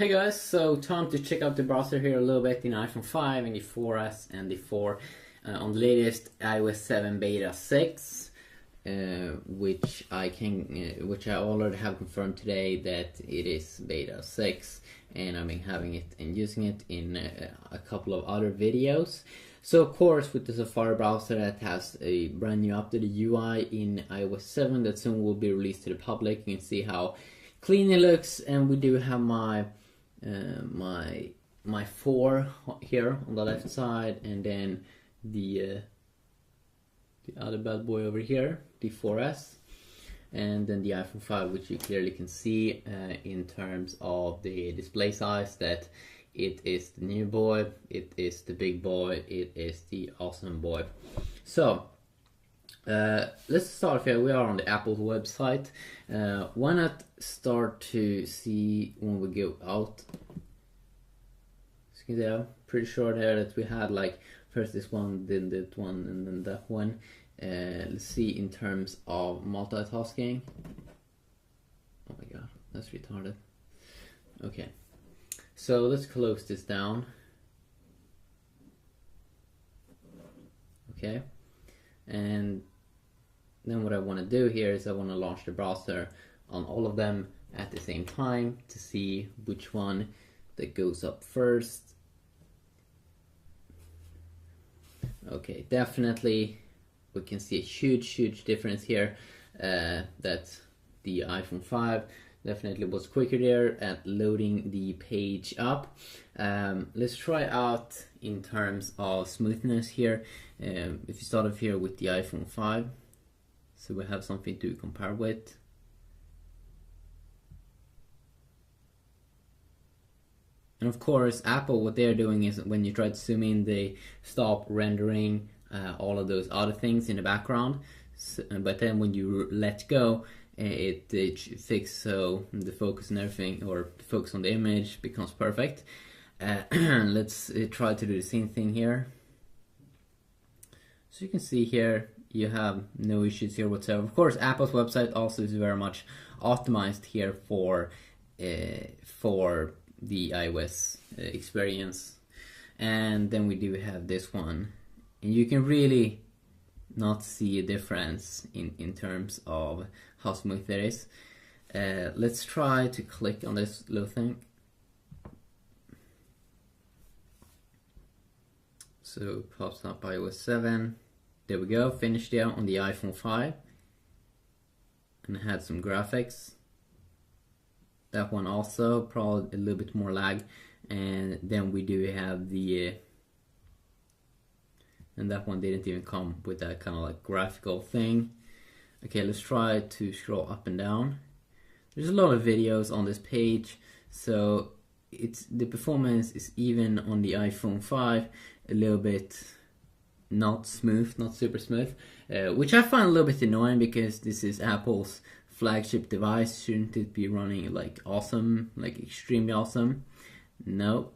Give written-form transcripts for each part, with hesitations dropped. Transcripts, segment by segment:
Hey guys, so time to check out the browser here a little bit in iPhone 5 and the 4S and the 4 on the latest iOS 7 beta 6, which I already have confirmed today that it is beta 6, and I've been having it and using it in a couple of other videos. So of course, with the Safari browser that has a brand new updated UI in iOS 7 that soon will be released to the public, you can see how clean it looks, and we do have my 4 here on the left side, and then the other bad boy over here, the 4S, and then the iPhone 5, which you clearly can see in terms of the display size that it is the new boy, it is the big boy, it is the awesome boy. So let's start here. We are on the Apple website. Why not start to see when we go out? So yeah, pretty sure there that we had like first this one, then that one, and then that one. Let's see in terms of multitasking. Oh my god, that's retarded. Okay, so let's close this down. Okay, and then what I want to do here is I want to launch the browser on all of them at the same time to see which one that goes up first. Okay, definitely we can see a huge difference here, that the iPhone 5 definitely was quicker there at loading the page up. Let's try out in terms of smoothness here. If you start off here with the iPhone 5, so we have something to compare with. And of course, Apple, what they're doing is when you try to zoom in, they stop rendering all of those other things in the background. So, but then when you let go, it fixes so the focus and everything, or the focus on the image becomes perfect. Let's try to do the same thing here. So you can see here, you have no issues here whatsoever. Of course, Apple's website also is very much optimized here for the iOS experience. And then we do have this one, and you can really not see a difference in terms of how smooth it is. Let's try to click on this little thing. So it pops up iOS 7. There we go, finished there on the iPhone 5, and it had some graphics. That one also, probably a little bit more lag, and then we do have the and that one didn't even come with that kind of like graphical thing. Okay, let's try to scroll up and down. There's a lot of videos on this page, so the performance is even on the iPhone 5 a little bit not smooth, not super smooth, which I find a little bit annoying because this is Apple's flagship device. Shouldn't it be running like awesome, like extremely awesome? No.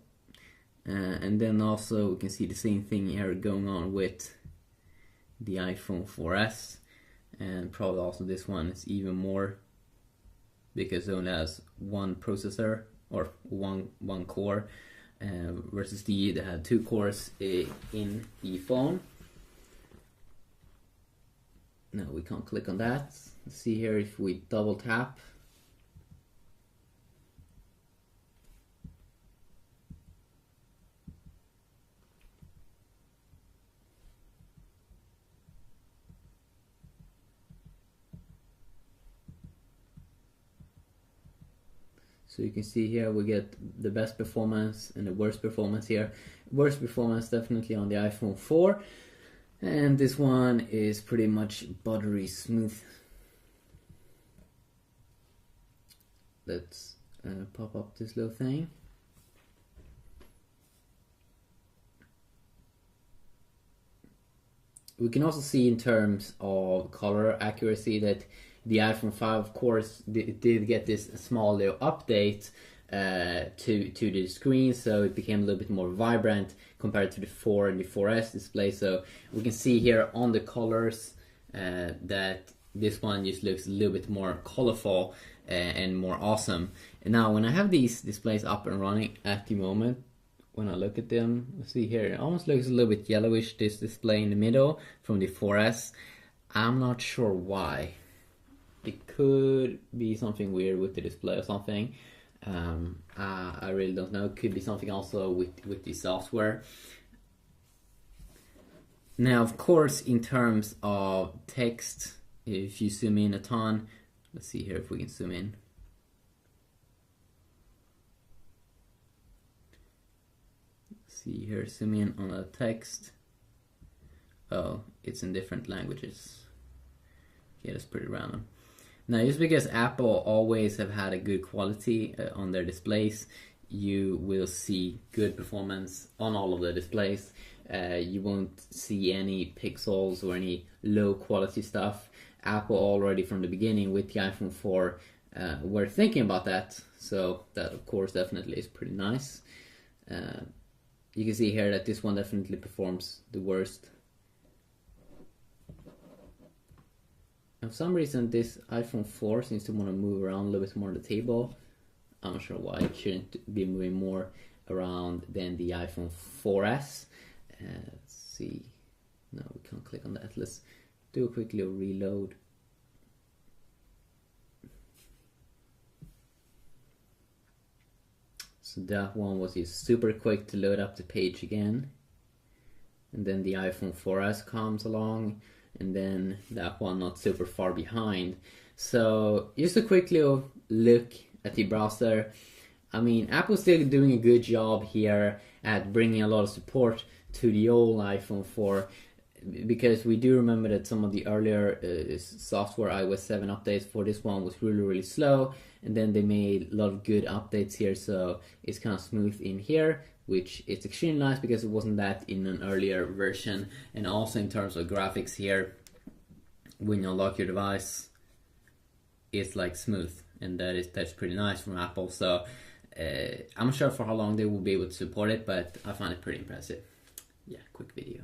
And then also we can see the same thing here going on with the iPhone 4S, and probably also this one is even more because it only has one processor or one core, versus that had 2 cores in the phone. No, we can't click on that. Let's see here if we double tap. So you can see here we get the best performance and the worst performance here. Worst performance definitely on the iPhone 4, and this one is pretty much buttery smooth. Let's pop up this little thing. We can also see in terms of color accuracy that the iPhone 5, of course, did get this small little update to the screen, so it became a little bit more vibrant compared to the 4 and the 4S display. So we can see here on the colors that this one just looks a little bit more colorful and more awesome. And now when I have these displays up and running at the moment, when I look at them, let's see here, it almost looks a little bit yellowish, this display in the middle from the 4S. I'm not sure why. It could be something weird with the display or something. I really don't know. It could be something also with the software. Now, of course, in terms of text, if you zoom in a ton, let's see here if we can zoom in. See here, zoom in on the text. Oh, it's in different languages. Yeah, that's pretty random. Now, just because Apple always have had a good quality on their displays, you will see good performance on all of the displays. You won't see any pixels or any low quality stuff. Apple already from the beginning with the iPhone 4 were thinking about that, so that of course definitely is pretty nice. You can see here that this one definitely performs the worst. For some reason this iPhone 4 seems to want to move around a little bit more on the table. I'm not sure why. It shouldn't be moving more around than the iPhone 4S. Let's see. No, we can't click on that. Let's do a quick little reload. So that one was just super quick to load up the page again. And then the iPhone 4S comes along, and then that one not super far behind. So just a quick little look at the browser. I mean, Apple's still doing a good job here at bringing a lot of support to the old iPhone 4, because we do remember that some of the earlier software iOS 7 updates for this one was really slow, and then they made a lot of good updates here, so it's kind of smooth in here, which is extremely nice because it wasn't that in an earlier version. And also in terms of graphics here, when you unlock your device, it's like smooth, and that's pretty nice from Apple. So I'm not sure for how long they will be able to support it, but I find it pretty impressive. Yeah, quick video.